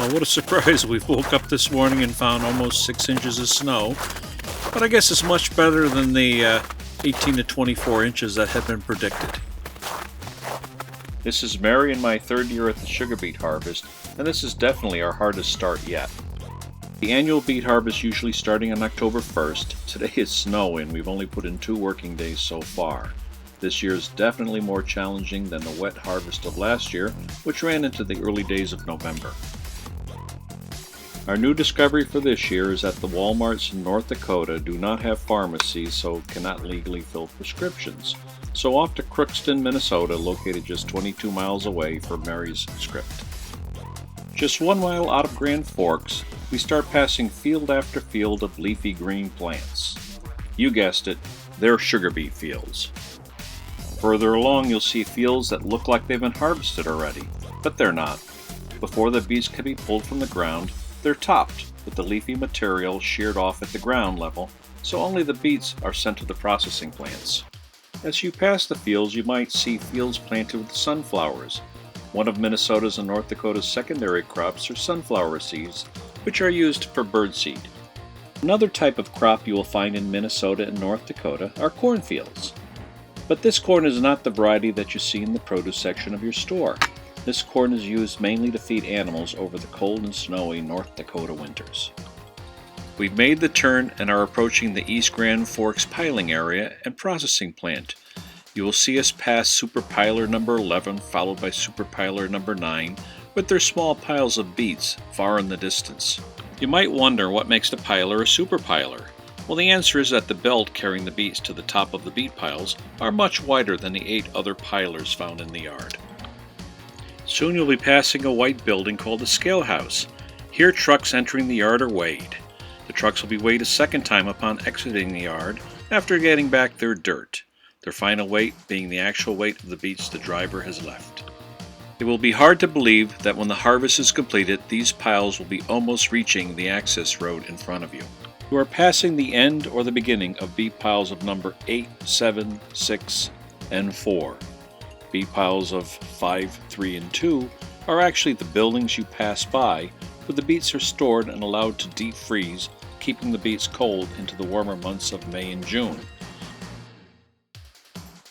Well, what a surprise. We woke up this morning and found almost 6 inches of snow, but I guess it's much better than the 18 to 24 inches that had been predicted. This is Mary and my third year at the Sugar Beet Harvest, and this is definitely our hardest start yet. The annual beet harvest usually starting on October 1st. Today is snow and we've only put in 2 working days so far. This year is definitely more challenging than the wet harvest of last year, which ran into the early days of November. Our new discovery for this year is that the Walmarts in North Dakota do not have pharmacies, so cannot legally fill prescriptions. So off to Crookston, Minnesota, located just 22 miles away, for Mary's script. Just 1 mile out of Grand Forks, we start passing field after field of leafy green plants. You guessed it, they're sugar beet fields. Further along you'll see fields that look like they've been harvested already, but they're not. Before the beets can be pulled from the ground, they're topped with the leafy material sheared off at the ground level, so only the beets are sent to the processing plants. As you pass the fields, you might see fields planted with sunflowers. One of Minnesota's and North Dakota's secondary crops are sunflower seeds, which are used for birdseed. Another type of crop you will find in Minnesota and North Dakota are cornfields. But this corn is not the variety that you see in the produce section of your store. This corn is used mainly to feed animals over the cold and snowy North Dakota winters. We've made the turn and are approaching the East Grand Forks piling area and processing plant. You will see us pass super piler number 11 followed by super piler number 9 with their small piles of beets far in the distance. You might wonder what makes the piler a super piler. Well, the answer is that the belt carrying the beets to the top of the beet piles are much wider than the 8 other pilers found in the yard. Soon you'll be passing a white building called the scale house. Here trucks entering the yard are weighed. The trucks will be weighed a second time upon exiting the yard after getting back their dirt, their final weight being the actual weight of the beets the driver has left. It will be hard to believe that when the harvest is completed, these piles will be almost reaching the access road in front of you. You are passing the end or the beginning of beet piles of number 8, 7, 6, and 4. Beet piles of 5, 3, and 2 are actually the buildings you pass by, where the beets are stored and allowed to deep freeze, keeping the beets cold into the warmer months of May and June.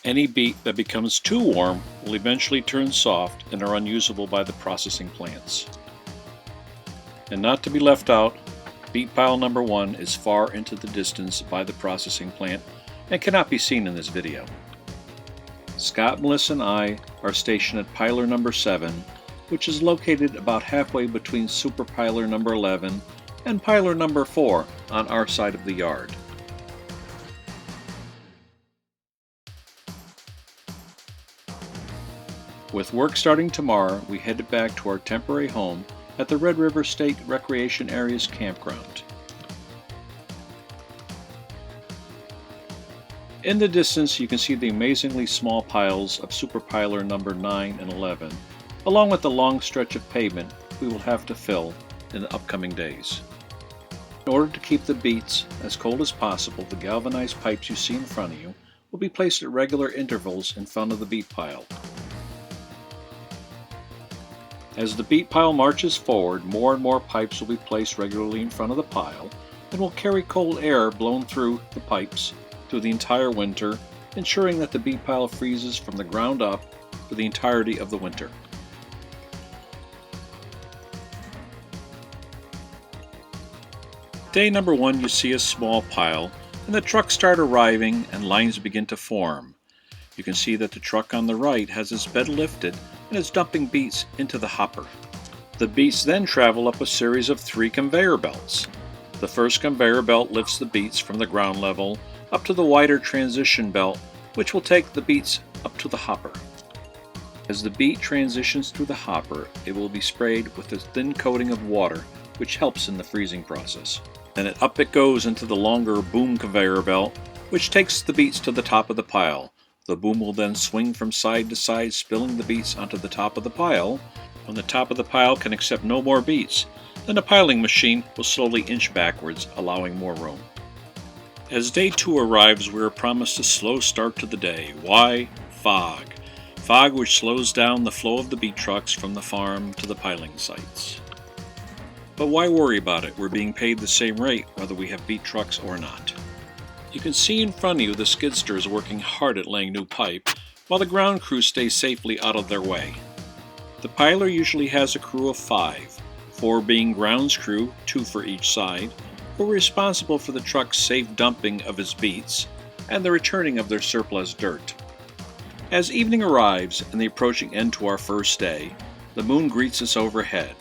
Any beet that becomes too warm will eventually turn soft and are unusable by the processing plants. And not to be left out, beet pile number 1 is far into the distance by the processing plant and cannot be seen in this video. Scott, Melissa, and I are stationed at piler number 7, which is located about halfway between super piler number 11 and piler number 4 on our side of the yard. With work starting tomorrow, we headed back to our temporary home at the Red River State Recreation Area's campground. In the distance, you can see the amazingly small piles of super piler number 9 and 11, along with the long stretch of pavement we will have to fill in the upcoming days. In order to keep the beets as cold as possible, the galvanized pipes you see in front of you will be placed at regular intervals in front of the beet pile. As the beet pile marches forward, more and more pipes will be placed regularly in front of the pile and will carry cold air blown through the pipes through the entire winter, ensuring that the beet pile freezes from the ground up for the entirety of the winter. Day number 1, you see a small pile, and the trucks start arriving and lines begin to form. You can see that the truck on the right has its bed lifted and is dumping beets into the hopper. The beets then travel up a series of 3 conveyor belts. The first conveyor belt lifts the beets from the ground level up to the wider transition belt, which will take the beets up to the hopper. As the beet transitions through the hopper, it will be sprayed with a thin coating of water, which helps in the freezing process. Then up it goes into the longer boom conveyor belt, which takes the beets to the top of the pile. The boom will then swing from side to side, spilling the beets onto the top of the pile. When the top of the pile can accept no more beets, then the piling machine will slowly inch backwards, allowing more room. As day 2 arrives, we are promised a slow start to the day. Why? Fog. Fog which slows down the flow of the beet trucks from the farm to the piling sites. But why worry about it? We're being paid the same rate whether we have beet trucks or not. You can see in front of you the skid steers working hard at laying new pipe, while the ground crew stays safely out of their way. The piler usually has a crew of 5, 4 being grounds crew, 2 for each side, who are responsible for the truck's safe dumping of its beets and the returning of their surplus dirt. As evening arrives and the approaching end to our first day, the moon greets us overhead.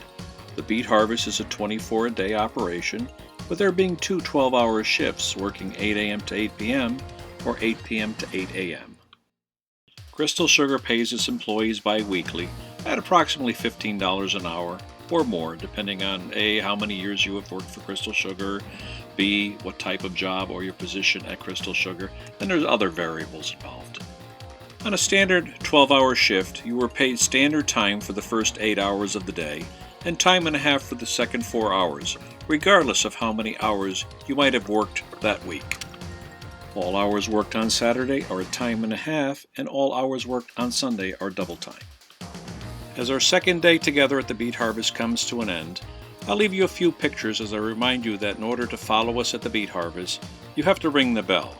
The beet harvest is a 24-a-day operation, with there being 2 12-hour shifts working 8 a.m. to 8 p.m. or 8 p.m. to 8 a.m. Crystal Sugar pays its employees bi-weekly at approximately $15 an hour or more, depending on A, how many years you have worked for Crystal Sugar, B, what type of job or your position at Crystal Sugar, and there's other variables involved. On a standard 12-hour shift, you were paid standard time for the first 8 hours of the day and time and a half for the second 4 hours, regardless of how many hours you might have worked that week. All hours worked on Saturday are a time and a half, and all hours worked on Sunday are double time. As our second day together at the beet harvest comes to an end, I'll leave you a few pictures as I remind you that in order to follow us at the beet harvest, you have to ring the bell.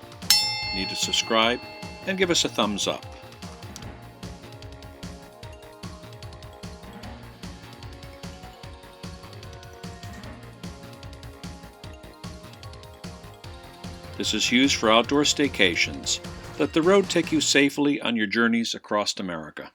You need to subscribe and give us a thumbs up. This is used for outdoor staycations. Let the road take you safely on your journeys across America.